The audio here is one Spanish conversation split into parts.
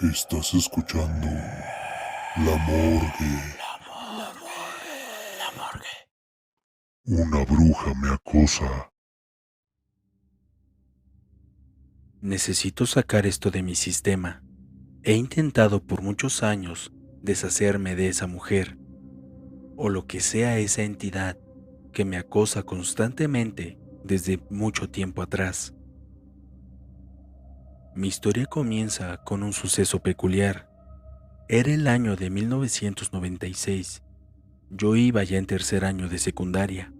Estás escuchando La Morgue. Una bruja me acosa. Necesito sacar esto de mi sistema. He intentado por muchos años deshacerme de esa mujer, o lo que sea esa entidad que me acosa constantemente desde mucho tiempo atrás. Mi historia comienza con un suceso peculiar. Era el año de 1996. Yo iba ya en tercer año de secundaria.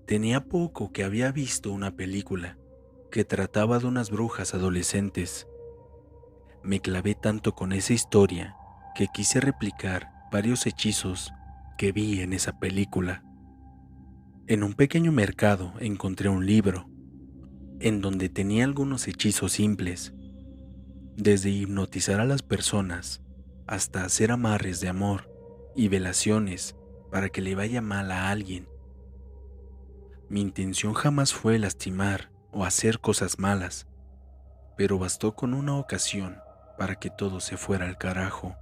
Tenía poco que había visto una película que trataba de unas brujas adolescentes. Me clavé tanto con esa historia que quise replicar varios hechizos que vi en esa película. En un pequeño mercado encontré un libro en donde tenía algunos hechizos simples, desde hipnotizar a las personas hasta hacer amarres de amor y velaciones para que le vaya mal a alguien. Mi intención jamás fue lastimar o hacer cosas malas, pero bastó con una ocasión para que todo se fuera al carajo.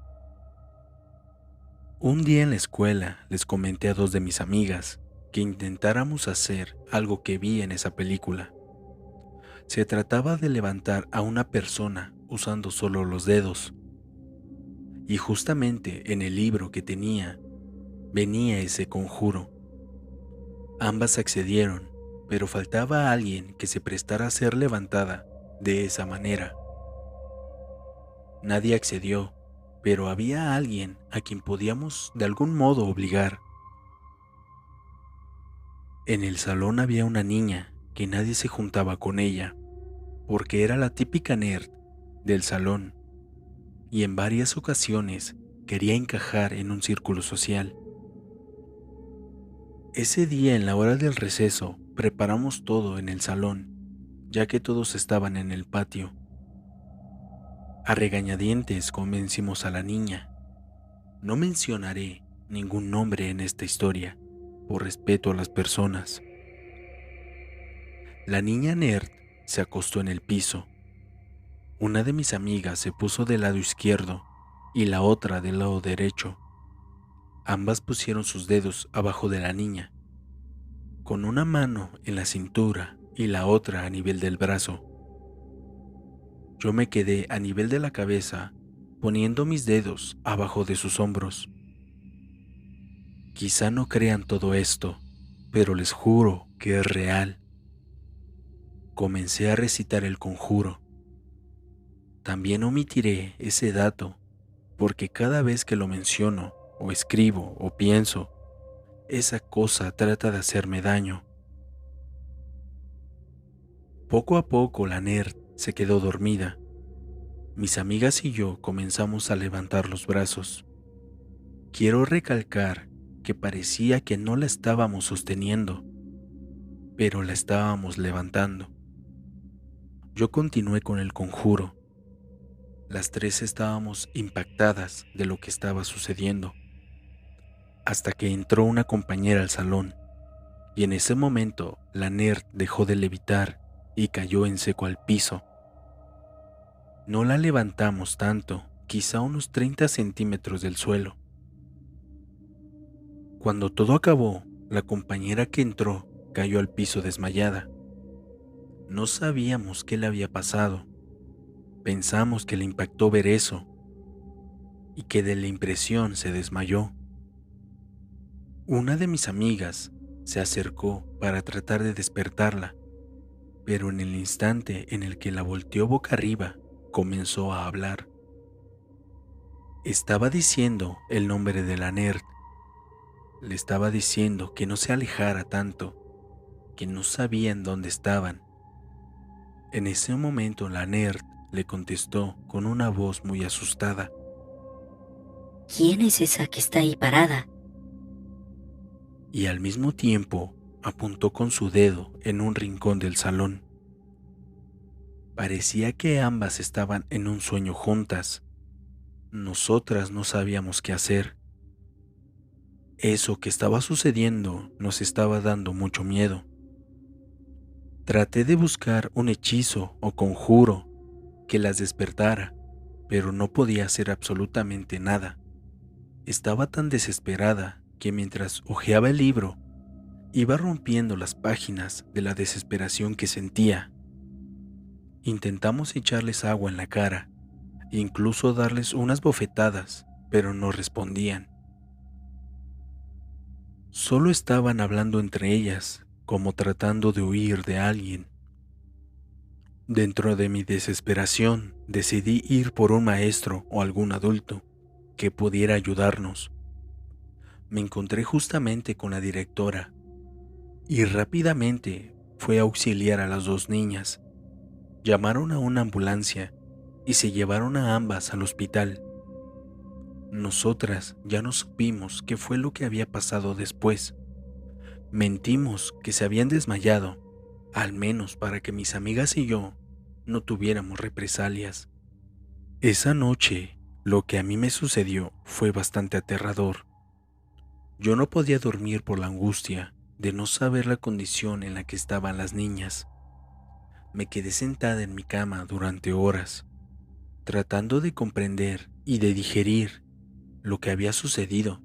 Un día en la escuela les comenté a dos de mis amigas que intentáramos hacer algo que vi en esa película. Se trataba de levantar a una persona usando solo los dedos, y justamente en el libro que tenía venía ese conjuro. Ambas accedieron, pero faltaba alguien que se prestara a ser levantada de esa manera. Nadie accedió, pero había alguien a quien podíamos de algún modo obligar. En el salón había una niña que nadie se juntaba con ella, porque era la típica nerd del salón, y en varias ocasiones quería encajar en un círculo social. Ese día, en la hora del receso, preparamos todo en el salón, ya que todos estaban en el patio. A regañadientes convencimos a la niña. No mencionaré ningún nombre en esta historia, por respeto a las personas. La niña nerd se acostó en el piso. Una de mis amigas se puso del lado izquierdo y la otra del lado derecho. Ambas pusieron sus dedos abajo de la niña, con una mano en la cintura y la otra a nivel del brazo. Yo me quedé a nivel de la cabeza, poniendo mis dedos abajo de sus hombros. Quizá no crean todo esto, pero les juro que es real. Comencé a recitar el conjuro. También omitiré ese dato porque cada vez que lo menciono, o escribo, o pienso, esa cosa trata de hacerme daño. Poco a poco la nerd se quedó dormida. Mis amigas y yo comenzamos a levantar los brazos. Quiero recalcar que parecía que no la estábamos sosteniendo, pero la estábamos levantando. Yo continué con el conjuro. Las tres estábamos impactadas de lo que estaba sucediendo, hasta que entró una compañera al salón, y en ese momento la nerd dejó de levitar y cayó en seco al piso. No la levantamos tanto, quizá unos 30 centímetros del suelo. Cuando todo acabó, la compañera que entró cayó al piso desmayada. No sabíamos qué le había pasado. Pensamos que le impactó ver eso y que de la impresión se desmayó. Una de mis amigas se acercó para tratar de despertarla, pero en el instante en el que la volteó boca arriba, comenzó a hablar. Estaba diciendo el nombre de la nerd. Le estaba diciendo que no se alejara tanto, que no sabían dónde estaban. En ese momento la nerd le contestó con una voz muy asustada. ¿Quién es esa que está ahí parada? Y al mismo tiempo apuntó con su dedo en un rincón del salón. Parecía que ambas estaban en un sueño juntas. Nosotras no sabíamos qué hacer. Eso que estaba sucediendo nos estaba dando mucho miedo. Traté de buscar un hechizo o conjuro que las despertara, pero no podía hacer absolutamente nada. Estaba tan desesperada que mientras hojeaba el libro, iba rompiendo las páginas de la desesperación que sentía. Intentamos echarles agua en la cara e incluso darles unas bofetadas, pero no respondían. Solo estaban hablando entre ellas, como tratando de huir de alguien. Dentro de mi desesperación, decidí ir por un maestro o algún adulto que pudiera ayudarnos. Me encontré justamente con la directora y rápidamente fue a auxiliar a las dos niñas. Llamaron a una ambulancia y se llevaron a ambas al hospital. Nosotras ya no supimos qué fue lo que había pasado después. Mentimos que se habían desmayado, al menos para que mis amigas y yo no tuviéramos represalias. Esa noche, lo que a mí me sucedió fue bastante aterrador. Yo no podía dormir por la angustia de no saber la condición en la que estaban las niñas. Me quedé sentada en mi cama durante horas, tratando de comprender y de digerir lo que había sucedido.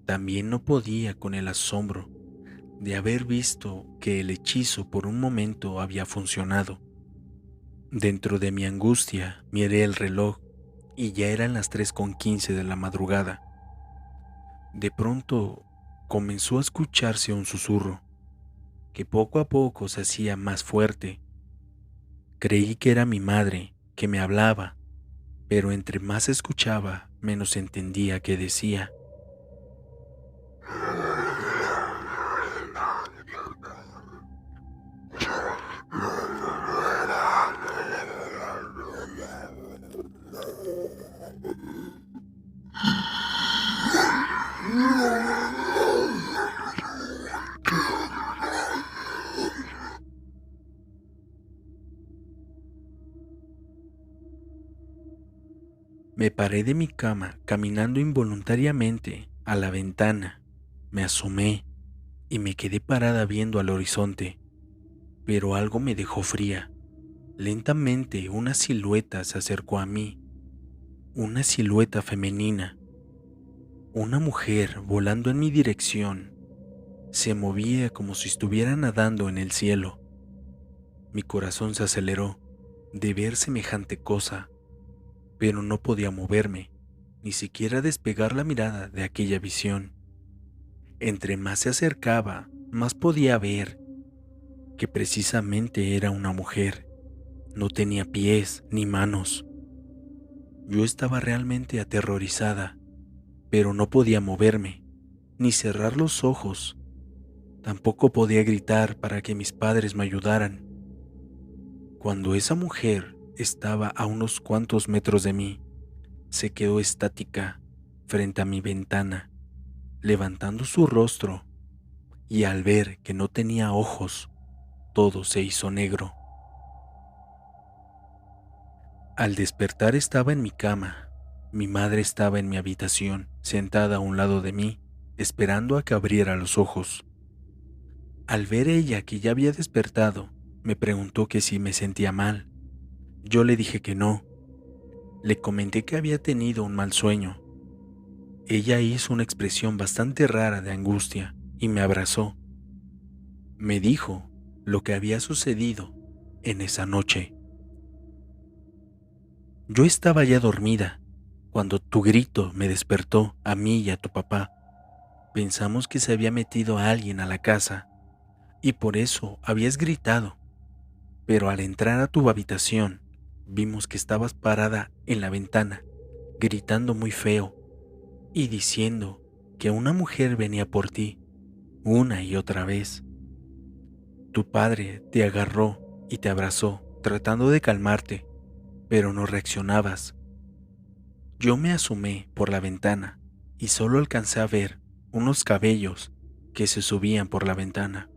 También no podía con el asombro de haber visto que el hechizo por un momento había funcionado. Dentro de mi angustia miré el reloj y ya eran las 3:15 de la madrugada. De pronto comenzó a escucharse un susurro que poco a poco se hacía más fuerte. Creí que era mi madre que me hablaba, pero entre más escuchaba, menos entendía qué decía. Me paré de mi cama caminando involuntariamente a la ventana. Me asomé y me quedé parada viendo al horizonte, pero algo me dejó fría. Lentamente una silueta se acercó a mí, una silueta femenina, una mujer volando en mi dirección. Se movía como si estuviera nadando en el cielo. Mi corazón se aceleró de ver semejante cosa, pero no podía moverme, ni siquiera despegar la mirada de aquella visión. Entre más se acercaba, más podía ver que precisamente era una mujer. No tenía pies ni manos. Yo estaba realmente aterrorizada, pero no podía moverme, ni cerrar los ojos. Tampoco podía gritar para que mis padres me ayudaran. Cuando esa mujer estaba a unos cuantos metros de mí, se quedó estática frente a mi ventana, levantando su rostro, y al ver que no tenía ojos, todo se hizo negro. Al despertar estaba en mi cama. Mi madre estaba en mi habitación, sentada a un lado de mí, esperando a que abriera los ojos. Al ver ella que ya había despertado, me preguntó que si me sentía mal. Yo le dije que no. Le comenté que había tenido un mal sueño. Ella hizo una expresión bastante rara de angustia y me abrazó. Me dijo lo que había sucedido en esa noche. Yo estaba ya dormida cuando tu grito me despertó a mí y a tu papá. Pensamos que se había metido alguien a la casa y por eso habías gritado. Pero al entrar a tu habitación, vimos que estabas parada en la ventana, gritando muy feo y diciendo que una mujer venía por ti una y otra vez. Tu padre te agarró y te abrazó, tratando de calmarte, pero no reaccionabas. Yo me asomé por la ventana y solo alcancé a ver unos cabellos que se subían por la ventana.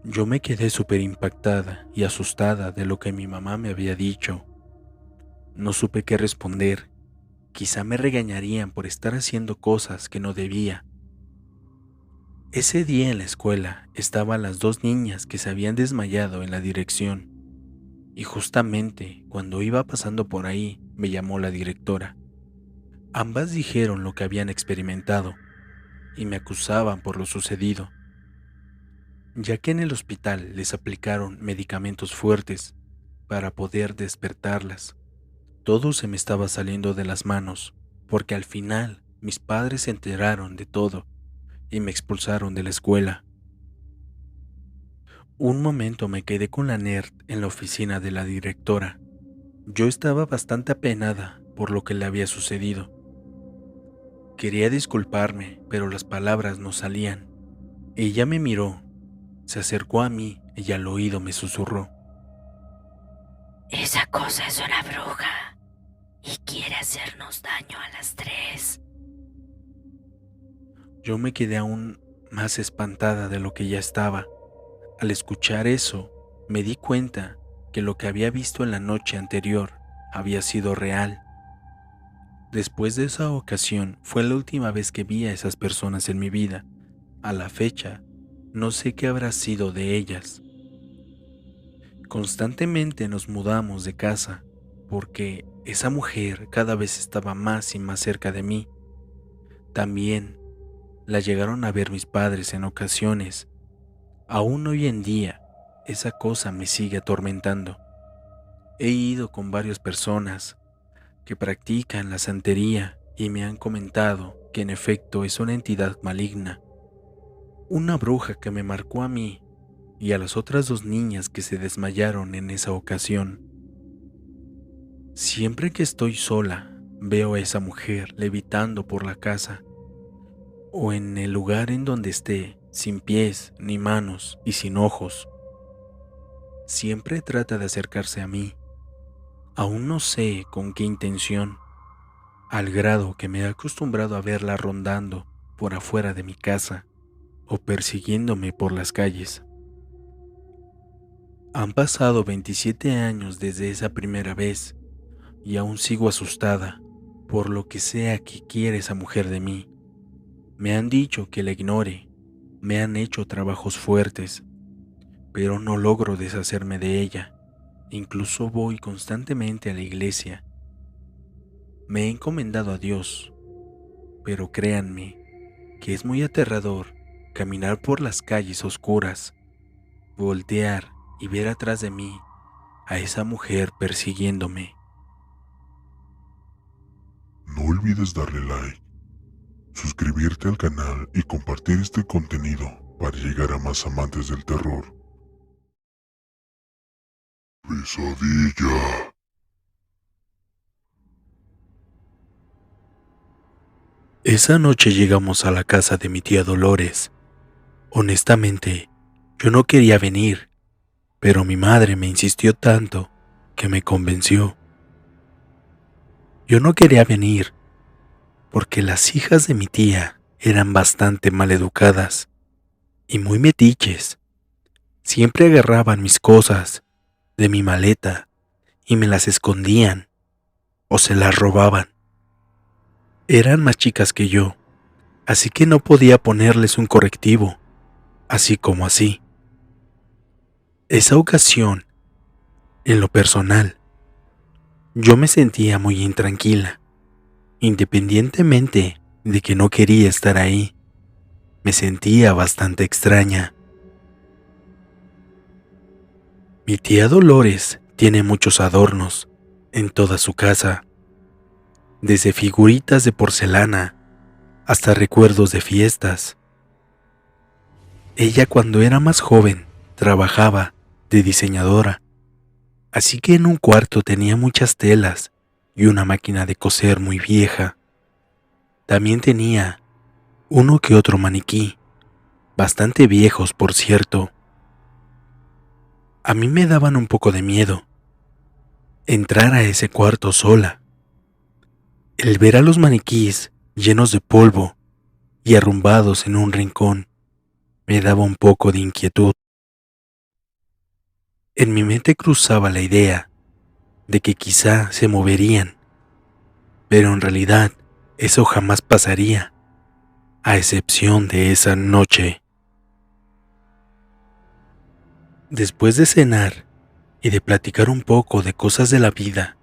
Yo me quedé súper impactada y asustada de lo que mi mamá me había dicho. No supe qué responder. Quizá me regañarían por estar haciendo cosas que no debía. Ese día en la escuela estaban las dos niñas que se habían desmayado en la dirección. y justamente cuando iba pasando por ahí me llamó la directora. Ambas dijeron lo que habían experimentado y me acusaban por lo sucedido, ya que en el hospital les aplicaron medicamentos fuertes para poder despertarlas. Todo se me estaba saliendo de las manos, porque al final mis padres se enteraron de todo y me expulsaron de la escuela. Un momento me quedé con la nerd en la oficina de la directora. Yo estaba bastante apenada por lo que le había sucedido. Quería disculparme, pero las palabras no salían. Ella me miró, se acercó a mí y al oído me susurró. Esa cosa es una bruja y quiere hacernos daño a las tres. Yo me quedé aún más espantada de lo que ya estaba. Al escuchar eso, me di cuenta que lo que había visto en la noche anterior había sido real. Después de esa ocasión fue la última vez que vi a esas personas en mi vida. A la fecha, no sé qué habrá sido de ellas. Constantemente nos mudamos de casa porque esa mujer cada vez estaba más y más cerca de mí. También la llegaron a ver mis padres en ocasiones. Aún hoy en día, esa cosa me sigue atormentando. He ido con varias personas que practican la santería y me han comentado que en efecto es una entidad maligna, una bruja que me marcó a mí y a las otras 2 niñas que se desmayaron en esa ocasión. Siempre que estoy sola, veo a esa mujer levitando por la casa o en el lugar en donde esté, sin pies ni manos y sin ojos. Siempre trata de acercarse a mí. Aún no sé con qué intención, al grado que me he acostumbrado a verla rondando por afuera de mi casa o persiguiéndome por las calles. Han pasado 27 años desde esa primera vez y aún sigo asustada por lo que sea que quiere esa mujer de mí. Me han dicho que la ignore, me han hecho trabajos fuertes, pero no logro deshacerme de ella. Incluso voy constantemente a la iglesia. Me he encomendado a Dios, pero créanme que es muy aterrador caminar por las calles oscuras, voltear y ver atrás de mí a esa mujer persiguiéndome. No olvides darle like, suscribirte al canal y compartir este contenido para llegar a más amantes del terror. Pesadilla. Esa noche llegamos a la casa de mi tía Dolores. Honestamente, yo no quería venir, pero mi madre me insistió tanto que me convenció. Yo no quería venir porque las hijas de mi tía eran bastante maleducadas y muy metiches. Siempre agarraban mis cosas de mi maleta y me las escondían o se las robaban. Eran más chicas que yo, así que no podía ponerles un correctivo, así como así. Esa ocasión, en lo personal, yo me sentía muy intranquila, independientemente de que no quería estar ahí. Me sentía bastante extraña. Mi tía Dolores tiene muchos adornos en toda su casa, desde figuritas de porcelana hasta recuerdos de fiestas. Ella cuando era más joven trabajaba de diseñadora, así que en un cuarto tenía muchas telas y una máquina de coser muy vieja. También tenía uno que otro maniquí, bastante viejos por cierto. A mí me daban un poco de miedo entrar a ese cuarto sola. El ver a los maniquís llenos de polvo y arrumbados en un rincón me daba un poco de inquietud. En mi mente cruzaba la idea de que quizá se moverían, pero en realidad eso jamás pasaría, a excepción de esa noche. Después de cenar y de platicar un poco de cosas de la vida,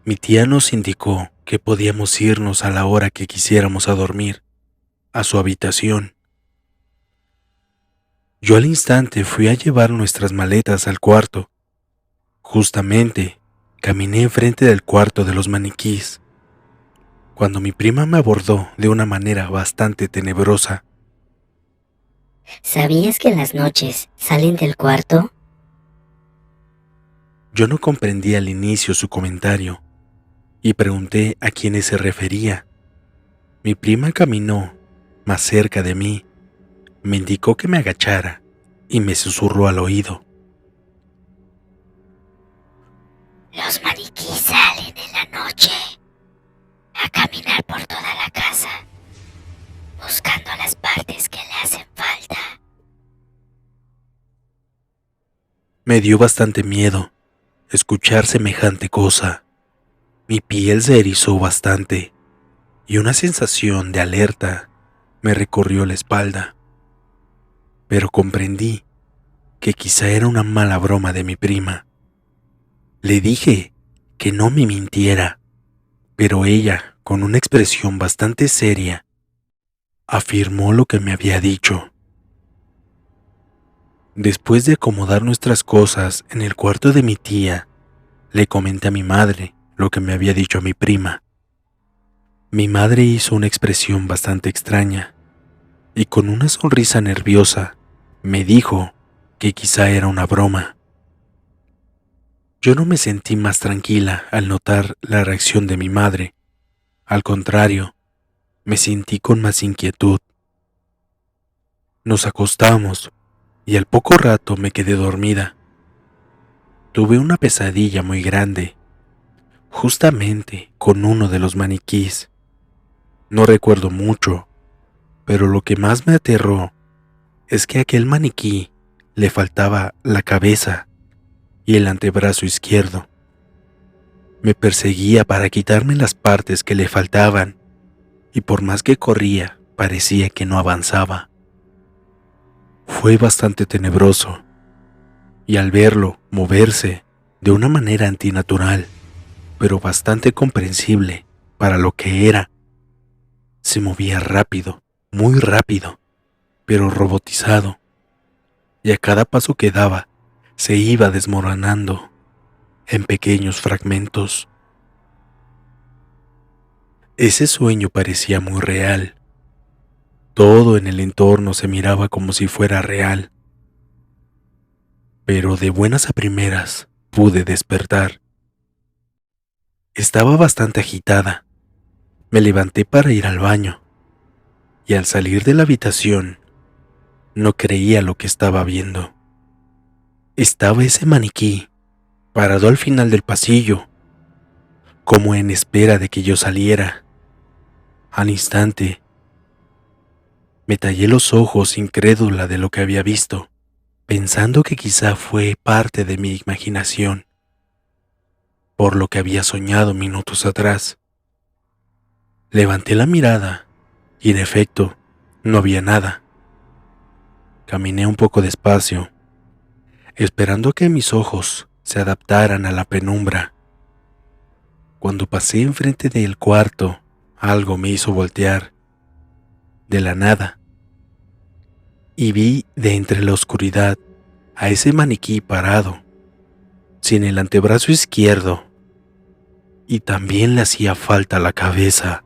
mi tía nos indicó que podíamos irnos a la hora que quisiéramos a dormir, a su habitación. Yo al instante fui a llevar nuestras maletas al cuarto. Justamente, caminé enfrente del cuarto de los maniquís, cuando mi prima me abordó de una manera bastante tenebrosa. ¿Sabías que en las noches salen del cuarto? Yo no comprendí al inicio su comentario y pregunté a quiénes se refería. Mi prima caminó más cerca de mí, me indicó que me agachara y me susurró al oído. Los maniquíes salen en la noche a caminar por toda la casa, buscando las partes que le hacen falta. Me dio bastante miedo escuchar semejante cosa. Mi piel se erizó bastante y una sensación de alerta me recorrió la espalda. Pero comprendí que quizá era una mala broma de mi prima. Le dije que no me mintiera, pero ella, con una expresión bastante seria, afirmó lo que me había dicho. Después de acomodar nuestras cosas en el cuarto de mi tía, le comenté a mi madre lo que me había dicho mi prima. Mi madre hizo una expresión bastante extraña y con una sonrisa nerviosa me dijo que quizá era una broma. Yo no me sentí más tranquila al notar la reacción de mi madre. Al contrario, me sentí con más inquietud. Nos acostamos y al poco rato me quedé dormida. Tuve una pesadilla muy grande, justamente con uno de los maniquís. No recuerdo mucho, pero lo que más me aterró es que a aquel maniquí le faltaba la cabeza y el antebrazo izquierdo. Me perseguía para quitarme las partes que le faltaban, y por más que corría, parecía que no avanzaba. Fue bastante tenebroso, y al verlo moverse de una manera antinatural, pero bastante comprensible para lo que era, se movía rápido, muy rápido, pero robotizado, y a cada paso que daba se iba desmoronando en pequeños fragmentos. Ese sueño parecía muy real. Todo en el entorno se miraba como si fuera real. Pero de buenas a primeras pude despertar. Estaba bastante agitada. Me levanté para ir al baño, y al salir de la habitación, no creía lo que estaba viendo. Estaba ese maniquí, parado al final del pasillo, como en espera de que yo saliera. Al instante, me tallé los ojos incrédula de lo que había visto, pensando que quizá fue parte de mi imaginación, por lo que había soñado minutos atrás. Levanté la mirada y en efecto no había nada. Caminé un poco despacio, esperando que mis ojos se adaptaran a la penumbra. Cuando pasé enfrente del cuarto, algo me hizo voltear, de la nada, y vi de entre la oscuridad a ese maniquí parado, sin el antebrazo izquierdo, y también le hacía falta la cabeza.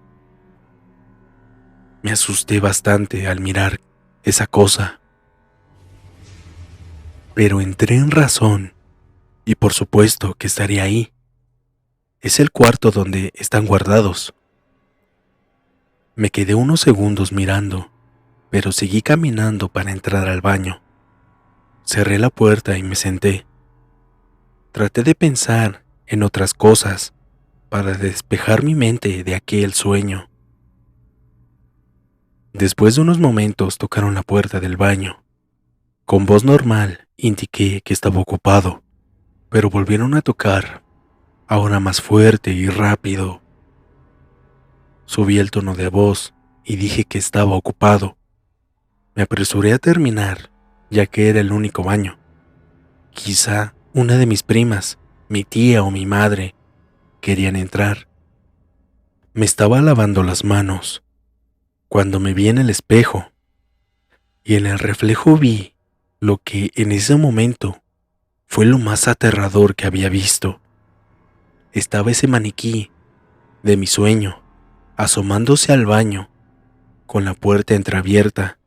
Me asusté bastante al mirar esa cosa, pero entré en razón, y por supuesto que estaría ahí. Es el cuarto donde están guardados. Me quedé unos segundos mirando, pero seguí caminando para entrar al baño. Cerré la puerta y me senté. Traté de pensar en otras cosas para despejar mi mente de aquel sueño. Después de unos momentos tocaron la puerta del baño. Con voz normal indiqué que estaba ocupado, pero volvieron a tocar, ahora más fuerte y rápido. Subí el tono de voz y dije que estaba ocupado. Me apresuré a terminar, ya que era el único baño. Quizá Una de mis primas, mi tía o mi madre, querían entrar. Me estaba lavando las manos cuando me vi en el espejo y en el reflejo vi lo que en ese momento fue lo más aterrador que había visto. Estaba ese maniquí de mi sueño asomándose al baño con la puerta entreabierta.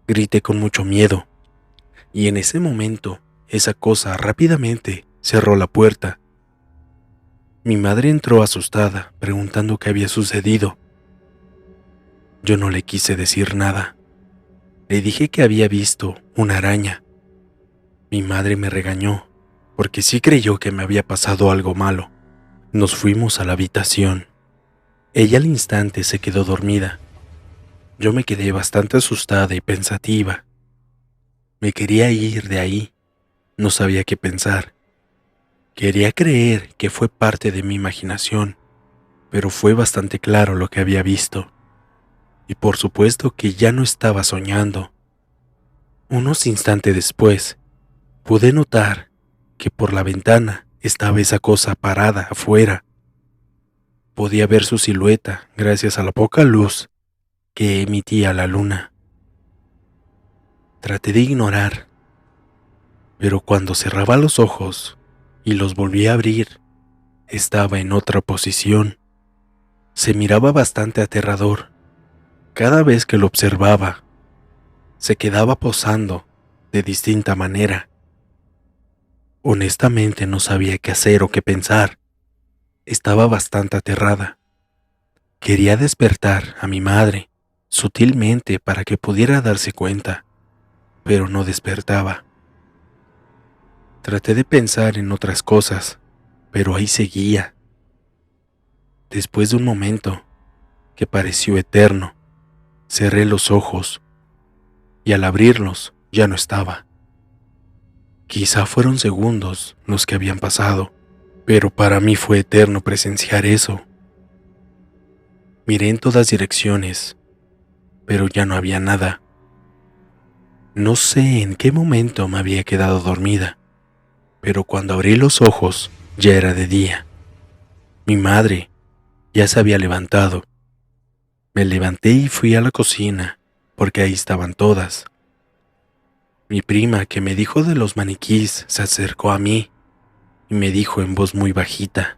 Grité con mucho miedo y en ese momento esa cosa rápidamente cerró la puerta. Mi madre entró asustada preguntando qué había sucedido. Yo no le quise decir nada. Le dije que había visto una araña. Mi madre me regañó porque sí creyó que me había pasado algo malo. Nos fuimos a la habitación. Ella al instante se quedó dormida. Yo me quedé bastante asustada y pensativa. Me quería ir de ahí. No sabía qué pensar. Quería creer que fue parte de mi imaginación, pero fue bastante claro lo que había visto. Y por supuesto que ya no estaba soñando. Unos instantes después, pude notar que por la ventana estaba esa cosa parada afuera. Podía ver su silueta gracias a la poca luz que emitía la luna. Traté de ignorar, pero cuando cerraba los ojos y los volví a abrir, estaba en otra posición. Se miraba bastante aterrador. Cada vez que lo observaba, se quedaba posando de distinta manera. Honestamente no sabía qué hacer o qué pensar. Estaba bastante aterrada. Quería despertar a mi madre sutilmente para que pudiera darse cuenta, pero no despertaba. Traté de pensar en otras cosas, pero ahí seguía. Después de un momento, que pareció eterno, cerré los ojos y al abrirlos ya no estaba. Quizá fueron segundos los que habían pasado, pero para mí fue eterno presenciar eso. Miré en todas direcciones, pero ya no había nada. No sé en qué momento me había quedado dormida, pero cuando abrí los ojos ya era de día. Mi madre ya se había levantado. Me levanté y fui a la cocina, porque ahí estaban todas. Mi prima, que me dijo de los maniquís, se acercó a mí y me dijo en voz muy bajita: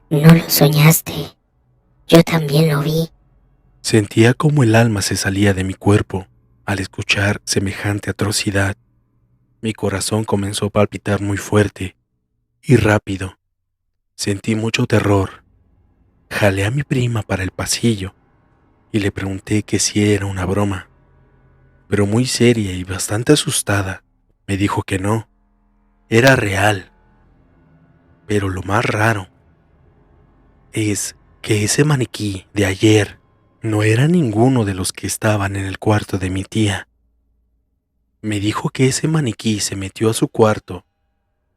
No lo soñaste. Yo también lo vi. Sentía como el alma se salía de mi cuerpo al escuchar semejante atrocidad. Mi corazón comenzó a palpitar muy fuerte y rápido. Sentí mucho terror. Jalé a mi prima para el pasillo y le pregunté que si era una broma, pero muy seria y bastante asustada, me dijo que no, era real. Pero lo más raro es que ese maniquí de ayer no era ninguno de los que estaban en el cuarto de mi tía. Me dijo que ese maniquí se metió a su cuarto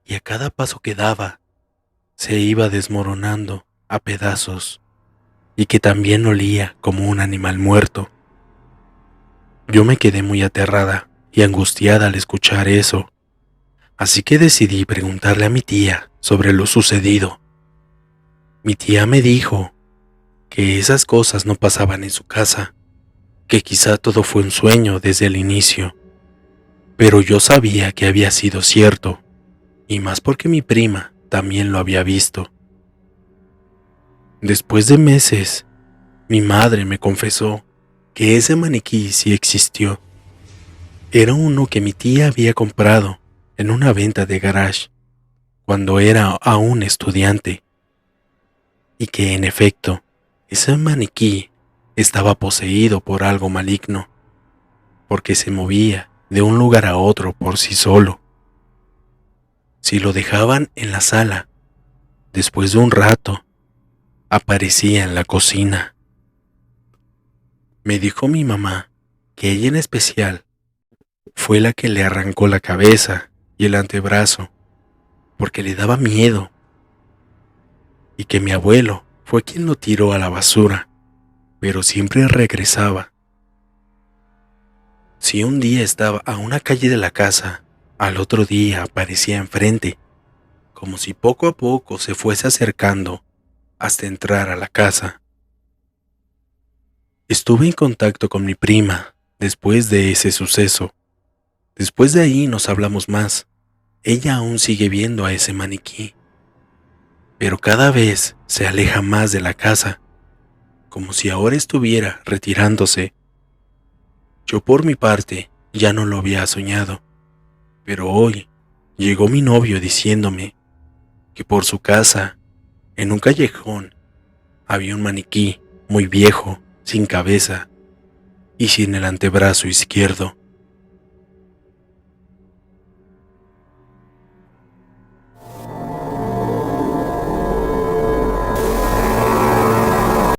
y a cada paso que daba se iba desmoronando a pedazos y que también olía como un animal muerto. Yo me quedé muy aterrada y angustiada al escuchar eso, así que decidí preguntarle a mi tía sobre lo sucedido. Mi tía me dijo que esas cosas no pasaban en su casa, que quizá todo fue un sueño desde el inicio, pero yo sabía que había sido cierto, y más porque mi prima también lo había visto. Después de meses, mi madre me confesó que ese maniquí sí existió. Era uno que mi tía había comprado en una venta de garage cuando era aún estudiante, y que en efecto, ese maniquí estaba poseído por algo maligno, porque se movía de un lugar a otro por sí solo. Si lo dejaban en la sala, después de un rato, aparecía en la cocina. Me dijo mi mamá que ella en especial fue la que le arrancó la cabeza y el antebrazo, porque le daba miedo, y que mi abuelo fue quien lo tiró a la basura, pero siempre regresaba. Si un día estaba a una calle de la casa Al otro día aparecía enfrente, como si poco a poco se fuese acercando hasta entrar a la casa. Estuve en contacto con mi prima después de ese suceso. Después de ahí nos hablamos más. Ella aún sigue viendo a ese maniquí, pero cada vez se aleja más de la casa, como si ahora estuviera retirándose. Yo por mi parte ya no lo había soñado, pero hoy llegó mi novio diciéndome que por su casa, en un callejón, había un maniquí muy viejo, sin cabeza y sin el antebrazo izquierdo.